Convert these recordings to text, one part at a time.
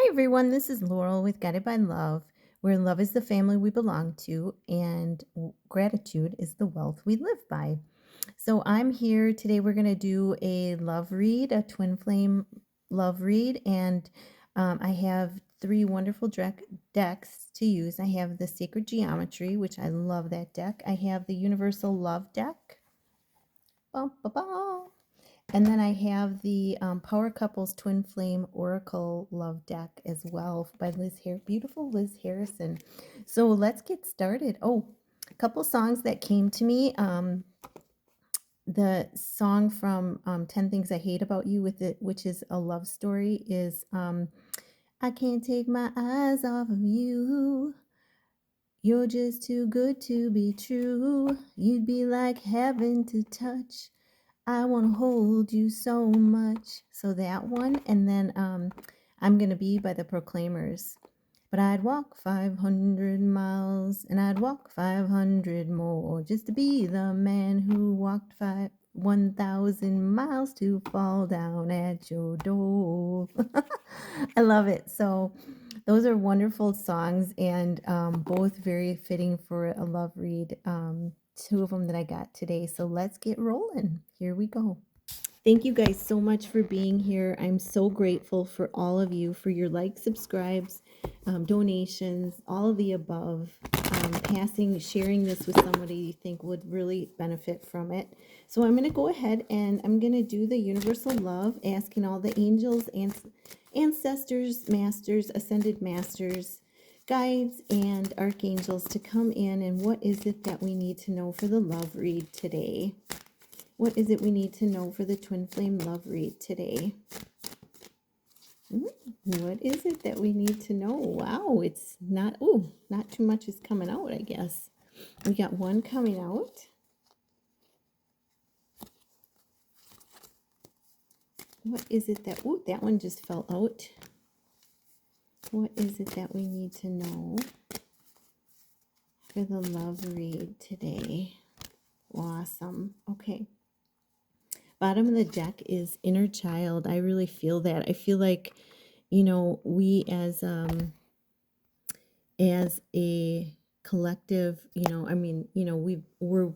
Hi, everyone. This is Laurel with Guided by Love, where love is the family we belong to and gratitude is the wealth we live by. So, I'm here today. We're going to do a love read, a twin flame love read. And I have three wonderful decks to use. I have the Sacred Geometry, which I love that deck. I have the Universal Love deck. Bum, ba, ba. And then I have the Power Couples Twin Flame Oracle Love Deck as well by beautiful Liz Harrison. So let's get started. Oh, a couple songs that came to me. The song from 10 Things I Hate About You with it, which is a love story, is I can't take my eyes off of you. You're just too good to be true. You'd be like heaven to touch. I want to hold you so much. So that one. And then I'm Gonna Be by the Proclaimers. But I'd walk 500 miles and I'd walk 500 more just to be the man who walked 1,000 miles to fall down at your door. I love it. So those are wonderful songs and both very fitting for a love read. Two of them that I got today. So let's get rolling. Here we go. Thank you guys so much for being here. I'm so grateful for all of you, for your likes, subscribes, donations, all of the above, sharing this with somebody you think would really benefit from it. So I'm going to go ahead and I'm going to do the universal love, asking all the angels, ancestors, masters, ascended masters, guides, and archangels to come in. And what is it that we need to know for the love read today? What is it we need to know for the Twin Flame Love Read today? What is it that we need to know? Wow, it's not too much is coming out, I guess. We got one coming out. What is it that, that one just fell out. What is it that we need to know for the love read today? Awesome. Okay. Bottom of the deck is inner child. I really feel that. I feel like, we as a collective, we're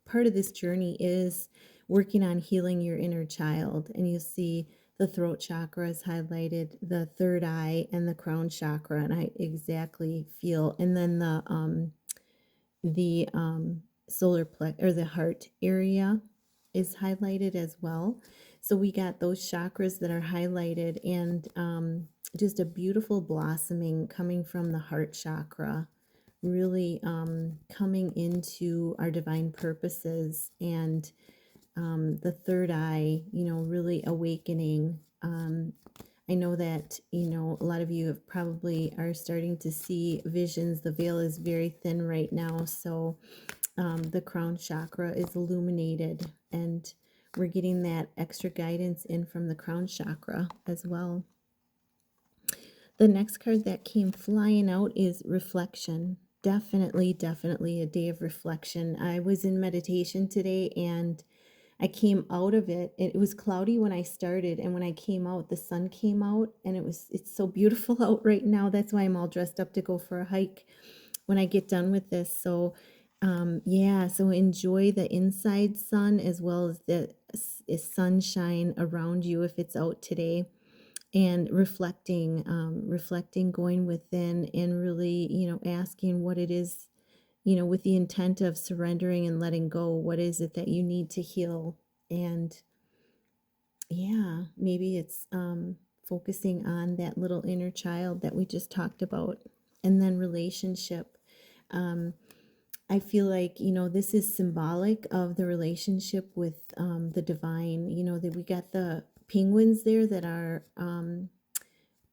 part of this journey is working on healing your inner child. And you see the throat chakra is highlighted, the third eye, and the crown chakra. And I exactly feel, and then the solar plex or the heart area is highlighted as well. So we got those chakras that are highlighted, and just a beautiful blossoming coming from the heart chakra, really coming into our divine purposes, and the third eye, really awakening. I know that, a lot of you have probably are starting to see visions. The veil is very thin right now. So the crown chakra is illuminated, and we're getting that extra guidance in from the crown chakra as well. The next card that came flying out is reflection. Definitely a day of reflection. I was in meditation today and I came out of it. It was cloudy when I started, and when I came out, the sun came out, and it's so beautiful out right now. That's why I'm all dressed up to go for a hike when I get done with this. So so enjoy the inside sun as well as the sunshine around you if it's out today, and reflecting, going within, and really, asking what it is, with the intent of surrendering and letting go. What is it that you need to heal? And maybe it's focusing on that little inner child that we just talked about. And then relationship. I feel like, this is symbolic of the relationship with the divine. That we got the penguins there that are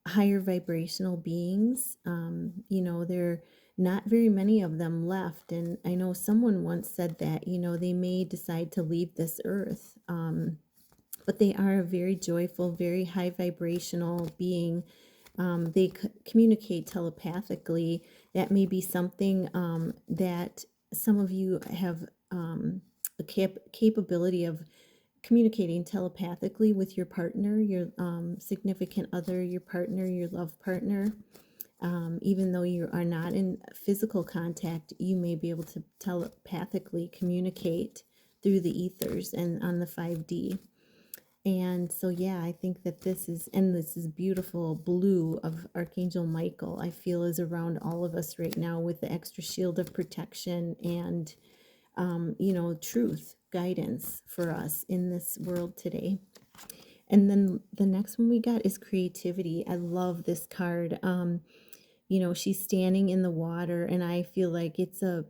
higher vibrational beings. There are not very many of them left. And I know someone once said that, they may decide to leave this earth. But they are a very joyful, very high vibrational being. They communicate telepathically. That may be something that some of you have a capability of communicating telepathically with your partner, your significant other, your partner, your love partner. Even though you are not in physical contact, you may be able to telepathically communicate through the ethers and on the 5D. And so, yeah, I think that this is beautiful blue of Archangel Michael, I feel is around all of us right now with the extra shield of protection and, truth, guidance for us in this world today. And then the next one we got is creativity. I love this card. She's standing in the water, and I feel like it's a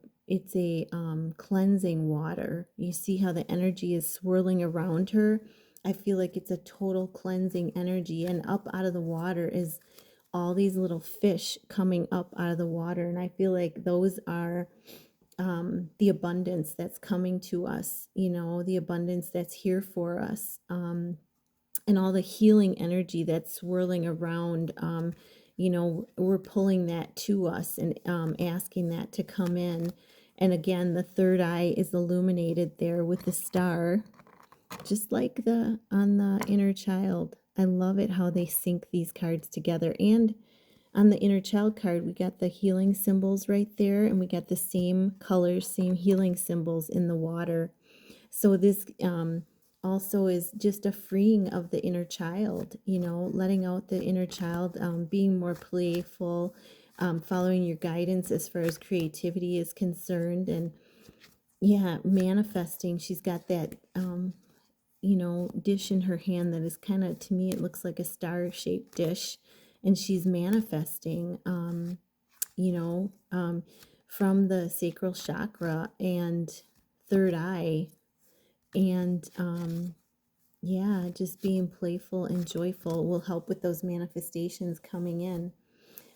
cleansing water. You see how the energy is swirling around her. I feel like it's a total cleansing energy, and up out of the water is all these little fish coming up out of the water, and I feel like those are the abundance that's coming to us, the abundance that's here for us. And all the healing energy that's swirling around, we're pulling that to us and asking that to come in. And again, the third eye is illuminated there with the star, just like the on the inner child. I love it how they sync these cards together. And on the inner child card, we got the healing symbols right there, and we got the same colors, same healing symbols in the water. So this also is just a freeing of the inner child, letting out the inner child, being more playful, following your guidance as far as creativity is concerned. And yeah, manifesting. She's got that, dish in her hand that is kind of, to me, it looks like a star-shaped dish. And she's manifesting, you know, um, from the sacral chakra and third eye. And yeah, just being playful and joyful will help with those manifestations coming in.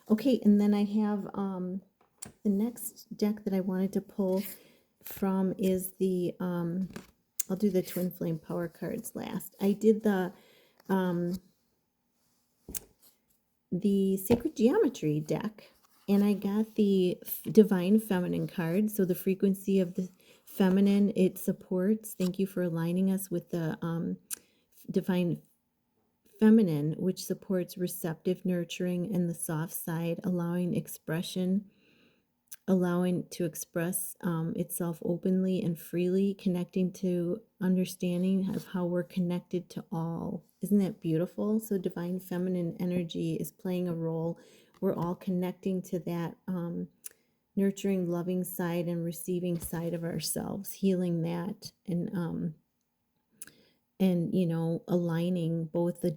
Okay, and then I have the next deck that I wanted to pull from is the I'll do the Twin Flame Power cards last. I did the Sacred Geometry deck, and I got the Divine Feminine card. So the frequency of the feminine it supports. Thank you for aligning us with the Divine Feminine, which supports receptive nurturing and the soft side, allowing expression, allowing to express itself openly and freely, connecting to understanding of how we're connected to all. Isn't that beautiful? So divine feminine energy is playing a role. We're all connecting to that nurturing, loving side and receiving side of ourselves, healing that, and aligning both the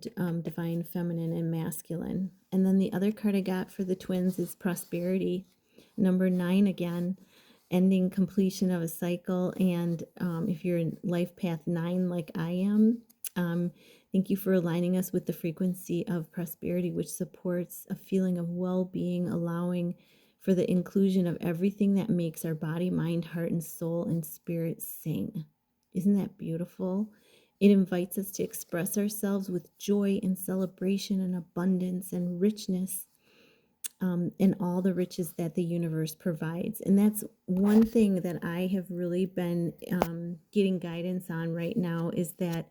divine feminine and masculine. And then the other card I got for the twins is prosperity, number 9 again, ending completion of a cycle. And if you're in life path 9 like I am, thank you for aligning us with the frequency of prosperity, which supports a feeling of well-being, allowing for the inclusion of everything that makes our body, mind, heart, and soul and spirit sing. Isn't that beautiful? It invites us to express ourselves with joy and celebration and abundance and richness, and all the riches that the universe provides. And that's one thing that I have really been getting guidance on right now, is that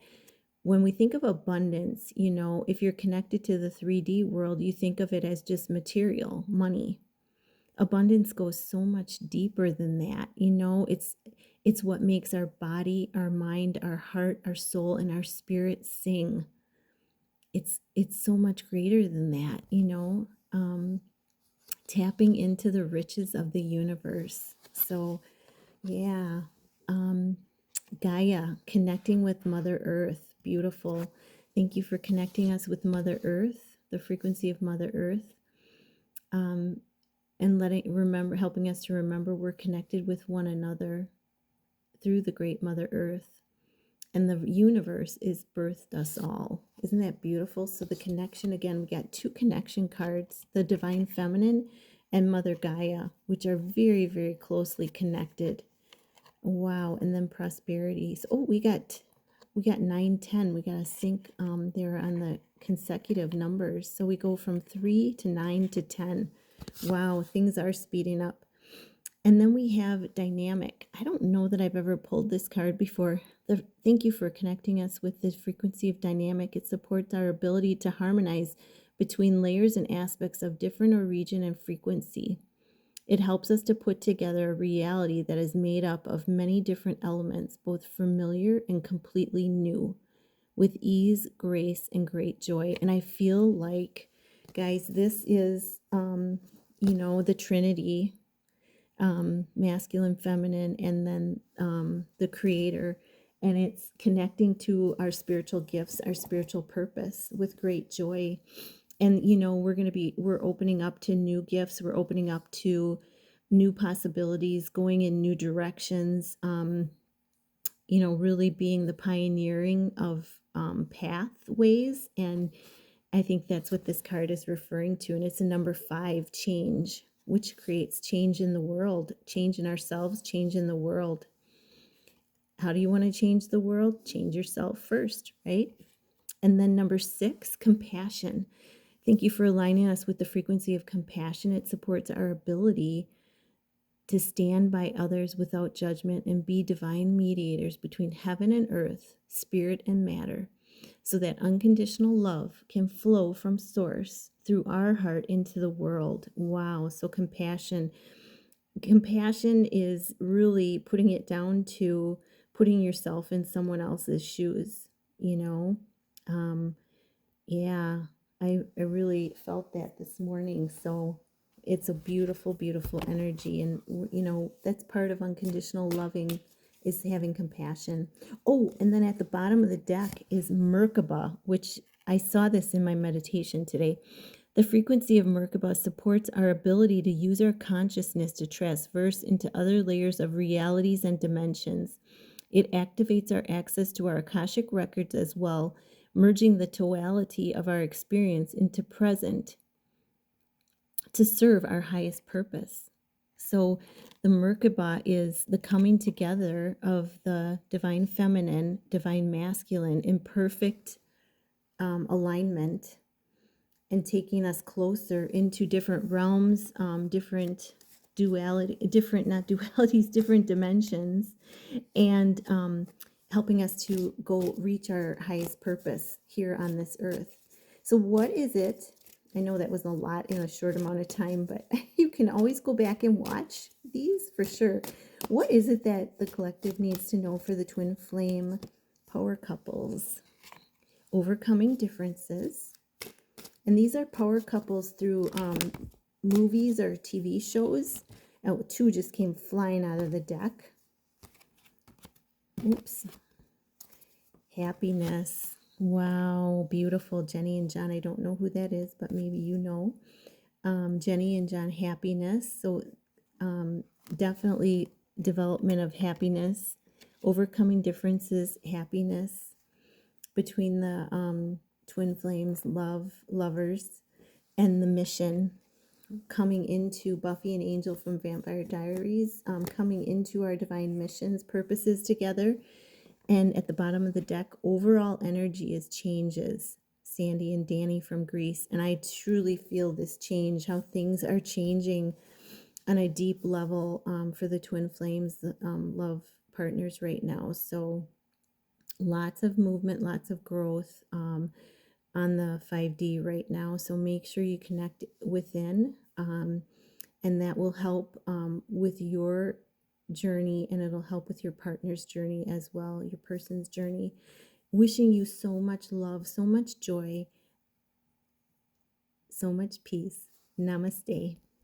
when we think of abundance, if you're connected to the 3D world, you think of it as just material, money. Abundance goes so much deeper than that. It's what makes our body, our mind, our heart, our soul, and our spirit sing. It's so much greater than that, tapping into the riches of the universe. So yeah, Gaia, connecting with Mother Earth, beautiful. Thank you for connecting us with Mother Earth, the frequency of Mother Earth. And helping us to remember we're connected with one another through the great Mother Earth. And the universe is birthed us all. Isn't that beautiful? So the connection, again, we got 2 connection cards, the Divine Feminine and Mother Gaia, which are very, very closely connected. Wow. And then prosperity. So, we got 9, 10. We got a sync there on the consecutive numbers. So we go from 3 to 9 to 10. Wow, things are speeding up. And then we have dynamic. I don't know that I've ever pulled this card before. Thank you for connecting us with the frequency of dynamic. It supports our ability to harmonize between layers and aspects of different or region and frequency. It helps us to put together a reality that is made up of many different elements, both familiar and completely new, with ease, grace, and great joy. And I feel like, guys, this is, the Trinity, masculine, feminine, and then the creator. And it's connecting to our spiritual gifts, our spiritual purpose with great joy. And, we're opening up to new gifts. We're opening up to new possibilities, going in new directions, really being the pioneering of pathways. And I think that's what this card is referring to. And it's a number 5, change, which creates change in the world, change in ourselves, change in the world. How do you want to change the world? Change yourself first, right? And then number 6, compassion. Thank you for aligning us with the frequency of compassion. It supports our ability to stand by others without judgment and be divine mediators between heaven and earth, spirit and matter, so that unconditional love can flow from source through our heart into the world. Wow. So compassion is really putting it down to putting yourself in someone else's shoes, yeah, I really felt that this morning. So it's a beautiful, beautiful energy. And, that's part of unconditional loving, is having compassion. Oh, and then at the bottom of the deck is Merkaba, which I saw this in my meditation today. The frequency of Merkaba supports our ability to use our consciousness to traverse into other layers of realities and dimensions. It activates our access to our Akashic records as well, merging the totality of our experience into present to serve our highest purpose. So the Merkaba is the coming together of the divine feminine, divine masculine in perfect alignment, and taking us closer into different realms, different duality, different, not dualities, different dimensions, and helping us to go reach our highest purpose here on this earth. So what is it? I know that was a lot in a short amount of time, but you can always go back and watch these for sure. What is it that the collective needs to know for the twin flame power couples? Overcoming differences. And these are power couples through movies or TV shows. Oh, 2 just came flying out of the deck. Oops. Happiness. Wow, beautiful. Jenny and John. I don't know who that is, but maybe you know. Jenny and John, happiness. So definitely development of happiness, overcoming differences, happiness between the twin flames, lovers, and the mission, coming into Buffy and Angel from Vampire Diaries, coming into our divine missions, purposes together. And at the bottom of the deck, overall energy is changes. Sandy and Danny from Greece. And I truly feel this change, how things are changing on a deep level for the twin flames, love partners right now. So lots of movement, lots of growth on the 5D right now. So make sure you connect within, and that will help with your journey, and it'll help with your partner's journey as well, your person's journey. Wishing you so much love, so much joy, so much peace. Namaste.